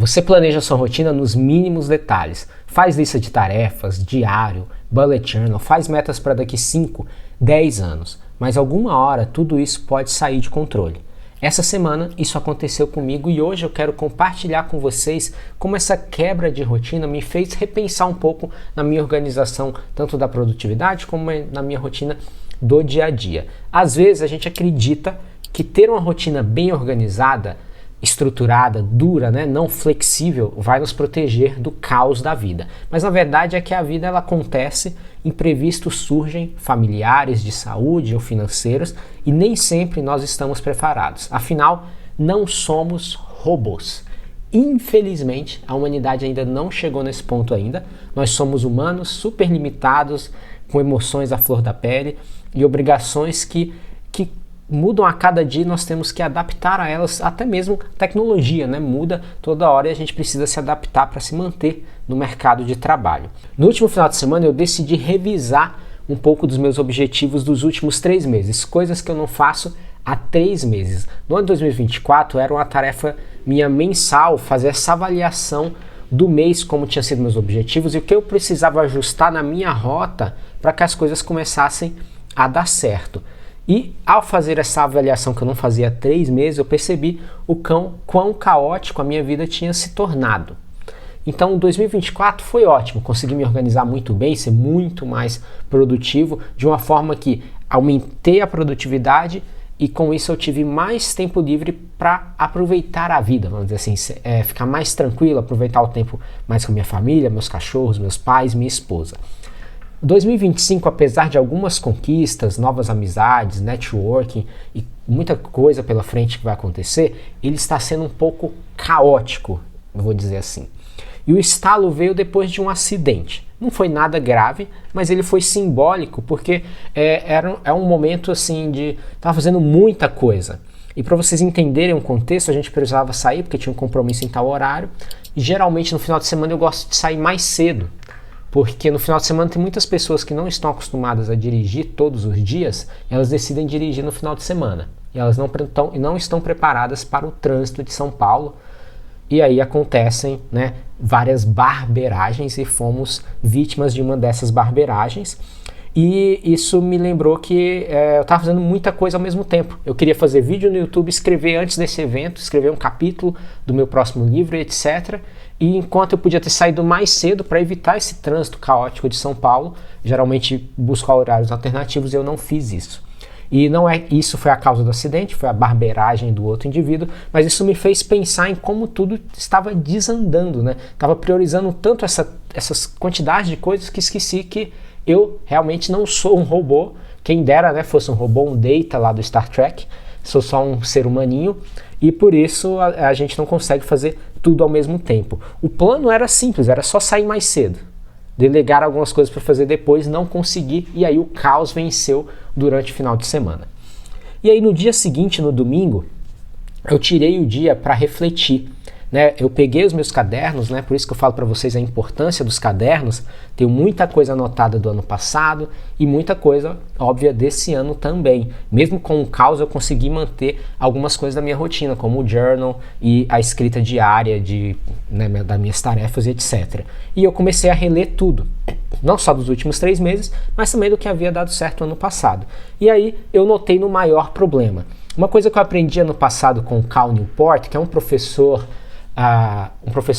Você planeja sua rotina nos mínimos detalhes, faz lista de tarefas, diário, bullet journal, faz metas para daqui 5, 10 anos, mas alguma hora tudo isso pode sair de controle. Essa semana isso aconteceu comigo e hoje eu quero compartilhar com vocês como essa quebra de rotina me fez repensar um pouco na minha organização, tanto da produtividade como na minha rotina do dia a dia. Às vezes a gente acredita que ter uma rotina bem organizada, estruturada, dura, não flexível, vai nos proteger do caos da vida. Mas na verdade é que a vida ela acontece, imprevistos surgem, familiares, de saúde ou financeiros, e nem sempre nós estamos preparados. Afinal, não somos robôs. Infelizmente, a humanidade ainda não chegou nesse ponto ainda. Nós somos humanos super limitados, com emoções à flor da pele e obrigações que mudam a cada dia, nós temos que adaptar a elas, até mesmo tecnologia, muda toda hora e a gente precisa se adaptar para se manter no mercado de trabalho. No último final de semana eu decidi revisar um pouco dos meus objetivos dos últimos 3 meses, coisas que eu não faço há 3 meses. No ano de 2024 era uma tarefa minha mensal fazer essa avaliação do mês, como tinham sido meus objetivos e o que eu precisava ajustar na minha rota para que as coisas começassem a dar certo. E ao fazer essa avaliação que eu não fazia há 3 meses, eu percebi o quão caótico a minha vida tinha se tornado. Então 2024 foi ótimo, consegui me organizar muito bem, ser muito mais produtivo, de uma forma que aumentei a produtividade e com isso eu tive mais tempo livre para aproveitar a vida, vamos dizer assim, ficar mais tranquilo, aproveitar o tempo mais com minha família, meus cachorros, meus pais, minha esposa. 2025, apesar de algumas conquistas, novas amizades, networking e muita coisa pela frente que vai acontecer, ele está sendo um pouco caótico, eu vou dizer assim. E o estalo veio depois de um acidente. Não foi nada grave, mas ele foi simbólico porque é um momento assim de estava fazendo muita coisa. E para vocês entenderem o contexto, a gente precisava sair porque tinha um compromisso em tal horário. E geralmente no final de semana eu gosto de sair mais cedo. Porque no final de semana tem muitas pessoas que não estão acostumadas a dirigir todos os dias, elas decidem dirigir no final de semana. E elas não estão preparadas para o trânsito de São Paulo. E aí acontecem várias barberagens e fomos vítimas de uma dessas barberagens. E isso me lembrou que eu estava fazendo muita coisa ao mesmo tempo. Eu queria fazer vídeo no YouTube, escrever antes desse evento, escrever um capítulo do meu próximo livro, etc. E enquanto eu podia ter saído mais cedo para evitar esse trânsito caótico de São Paulo, geralmente busco horários alternativos e eu não fiz isso. E não é isso foi a causa do acidente, foi a barbeiragem do outro indivíduo, mas isso me fez pensar em como tudo estava desandando, Estava priorizando tanto essas quantidades de coisas que esqueci que eu realmente não sou um robô. Quem dera, fosse um robô, um Data lá do Star Trek. Sou só um ser humaninho e por isso a gente não consegue fazer tudo ao mesmo tempo. O plano era simples, era só sair mais cedo, delegar algumas coisas para fazer depois, não consegui e aí o caos venceu durante o final de semana. E aí no dia seguinte, no domingo, eu tirei o dia para refletir. Eu peguei os meus cadernos, por isso que eu falo para vocês a importância dos cadernos. Tenho muita coisa anotada do ano passado e muita coisa óbvia desse ano também. Mesmo com o caos eu consegui manter algumas coisas da minha rotina, como o journal e a escrita diária das minhas tarefas e etc. E eu comecei a reler tudo, não só dos últimos 3 meses, mas também do que havia dado certo no ano passado. E aí eu notei no maior problema. Uma coisa que eu aprendi ano passado com o Cal Newport, que é um professor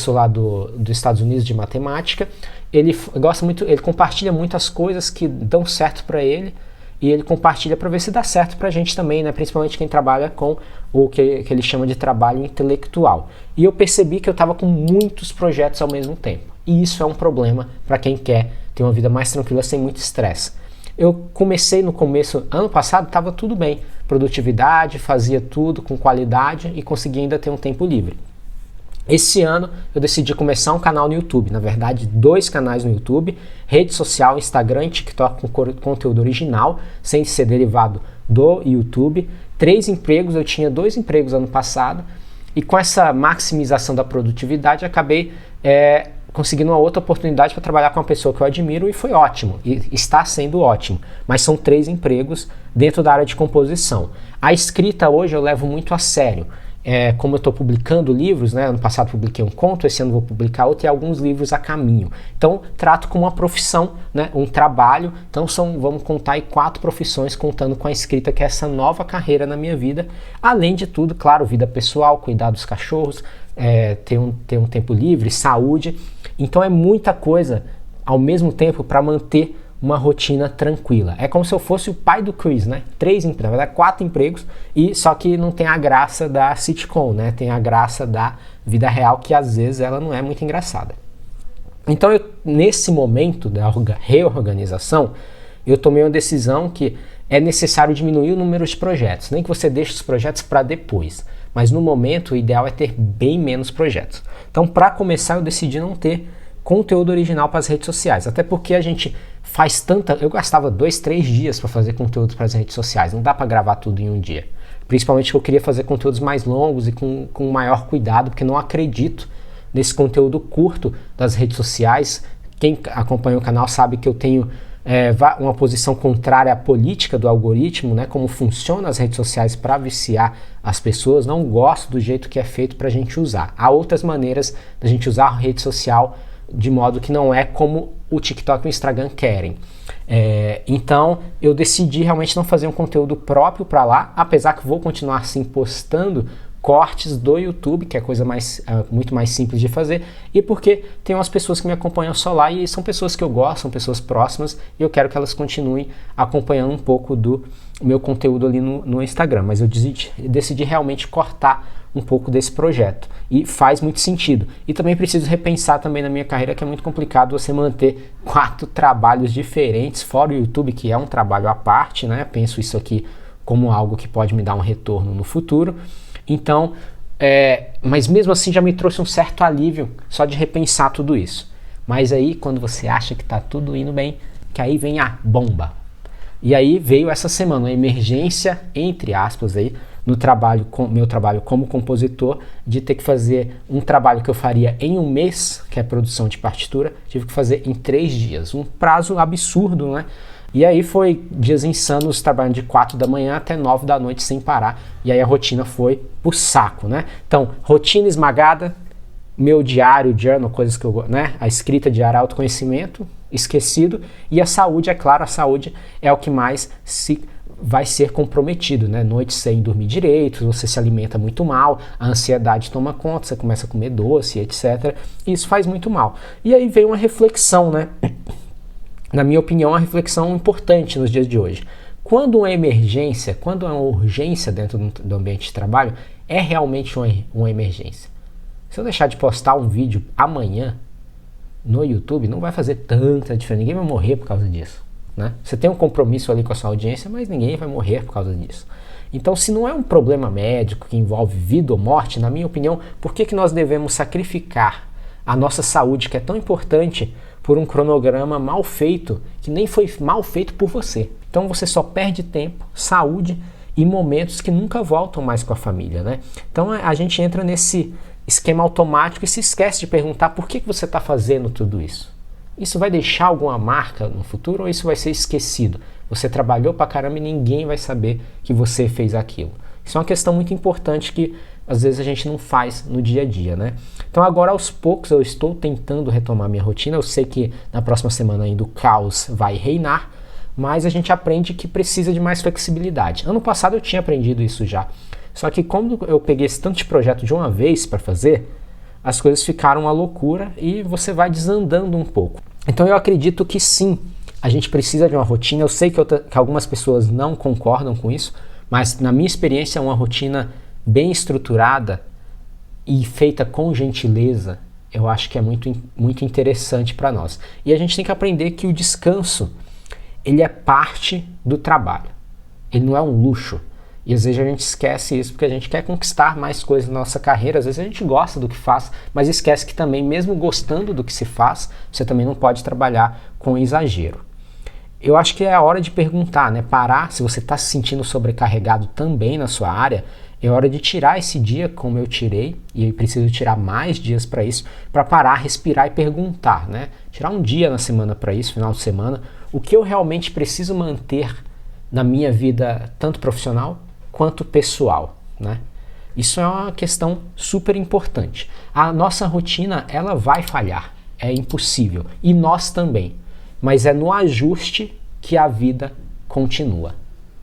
lá dos Estados Unidos de matemática, ele gosta muito, ele compartilha muitas coisas que dão certo para ele e ele compartilha para ver se dá certo para a gente também, principalmente quem trabalha com o que ele chama de trabalho intelectual. E eu percebi que eu estava com muitos projetos ao mesmo tempo e isso é um problema para quem quer ter uma vida mais tranquila sem muito estresse. Eu comecei no começo, ano passado estava tudo bem, produtividade, fazia tudo com qualidade e conseguia ainda ter um tempo livre. Esse ano eu decidi começar um canal no YouTube, na verdade 2 canais no YouTube, rede social, Instagram e TikTok com conteúdo original, sem ser derivado do YouTube, 3 empregos, eu tinha 2 empregos ano passado e com essa maximização da produtividade acabei conseguindo uma outra oportunidade para trabalhar com uma pessoa que eu admiro e foi ótimo, e está sendo ótimo, mas são 3 empregos dentro da área de composição. A escrita hoje eu levo muito a sério. como eu estou publicando livros, né, ano passado publiquei um conto, esse ano vou publicar outro e alguns livros a caminho. Então, trato como uma profissão, né, um trabalho. Então, vamos contar aí 4 profissões, contando com a escrita, que é essa nova carreira na minha vida. Além de tudo, claro, vida pessoal, cuidar dos cachorros, ter um tempo livre, saúde. Então, é muita coisa ao mesmo tempo para manter uma rotina tranquila. É como se eu fosse o pai do Chris, né? 4 empregos, e só que não tem a graça da sitcom, né? Tem a graça da vida real, que às vezes ela não é muito engraçada. Então, nesse momento da reorganização, eu tomei uma decisão que é necessário diminuir o número de projetos. Nem que você deixe os projetos para depois, mas no momento o ideal é ter bem menos projetos. Então, para começar, eu decidi não ter conteúdo original para as redes sociais, até porque a gente faz eu gastava 2-3 dias para fazer conteúdo para as redes sociais, não dá para gravar tudo em um dia, principalmente que eu queria fazer conteúdos mais longos e com maior cuidado, porque não acredito nesse conteúdo curto das redes sociais. Quem acompanha o canal sabe que eu tenho uma posição contrária à política do algoritmo, né, como funciona as redes sociais para viciar as pessoas. Não gosto do jeito que é feito para a gente usar. Há outras maneiras da gente usar a rede social de modo que não é como o TikTok e o Instagram querem. Então eu decidi realmente não fazer um conteúdo próprio para lá, apesar que vou continuar sim postando cortes do YouTube, que é coisa muito mais simples de fazer, e porque tem umas pessoas que me acompanham só lá e são pessoas que eu gosto, são pessoas próximas, e eu quero que elas continuem acompanhando um pouco do meu conteúdo ali no Instagram. Mas eu decidi realmente cortar um pouco desse projeto, e faz muito sentido. E também preciso repensar também na minha carreira, que é muito complicado você manter 4 trabalhos diferentes, fora o YouTube, que é um trabalho à parte, né? Penso isso aqui como algo que pode me dar um retorno no futuro. Então, mas mesmo assim já me trouxe um certo alívio só de repensar tudo isso. Mas aí, quando você acha que está tudo indo bem, que aí vem a bomba. E aí veio essa semana uma emergência, entre aspas, aí, no meu trabalho como compositor, de ter que fazer um trabalho que eu faria em um mês, que é produção de partitura, tive que fazer em 3 dias. Um prazo absurdo, né? E aí foi dias insanos, trabalhando de 4 da manhã até 9 da noite sem parar. E aí a rotina foi pro saco, né? Então, rotina esmagada, meu diário, journal, coisas que eu, né? A escrita diária, autoconhecimento, esquecido. E a saúde, é claro, a saúde é o que mais vai ser comprometido, né? Noites sem dormir direito, você se alimenta muito mal, a ansiedade toma conta, você começa a comer doce, etc. E isso faz muito mal. E aí vem uma reflexão, né? Na minha opinião, uma reflexão importante nos dias de hoje. Quando uma emergência, quando uma urgência dentro do ambiente de trabalho, é realmente uma emergência. Se eu deixar de postar um vídeo amanhã no YouTube, não vai fazer tanta diferença, ninguém vai morrer por causa disso, né? Você tem um compromisso ali com a sua audiência, mas ninguém vai morrer por causa disso. Então, se não é um problema médico que envolve vida ou morte, na minha opinião, por que nós devemos sacrificar a nossa saúde, que é tão importante, por um cronograma mal feito, que nem foi mal feito por você? Então você só perde tempo, saúde e momentos que nunca voltam mais com a família, né? Então a gente entra nesse esquema automático e se esquece de perguntar por que você está fazendo tudo isso. Isso vai deixar alguma marca no futuro ou isso vai ser esquecido? Você trabalhou pra caramba e ninguém vai saber que você fez aquilo. Isso é uma questão muito importante que às vezes a gente não faz no dia a dia, né? Então agora aos poucos eu estou tentando retomar minha rotina. Eu sei que na próxima semana ainda o caos vai reinar, mas a gente aprende que precisa de mais flexibilidade. Ano passado eu tinha aprendido isso já. Só que quando eu peguei esse tanto de projeto de uma vez para fazer, as coisas ficaram uma loucura e você vai desandando um pouco. Então eu acredito que sim, a gente precisa de uma rotina. Eu sei que algumas pessoas não concordam com isso, mas na minha experiência é uma rotina bem estruturada e feita com gentileza, eu acho que é muito, muito interessante para nós. E a gente tem que aprender que o descanso, ele é parte do trabalho. Ele não é um luxo. E às vezes a gente esquece isso porque a gente quer conquistar mais coisas na nossa carreira. Às vezes a gente gosta do que faz, mas esquece que também, mesmo gostando do que se faz, você também não pode trabalhar com exagero. Eu acho que é a hora de perguntar, né? Parar, se você está se sentindo sobrecarregado também na sua área, é hora de tirar esse dia como eu tirei, e eu preciso tirar mais dias para isso, para parar, respirar e perguntar, né? Tirar um dia na semana para isso, final de semana, o que eu realmente preciso manter na minha vida, tanto profissional quanto pessoal, né? Isso é uma questão super importante. A nossa rotina, ela vai falhar, é impossível, e nós também. Mas é no ajuste que a vida continua.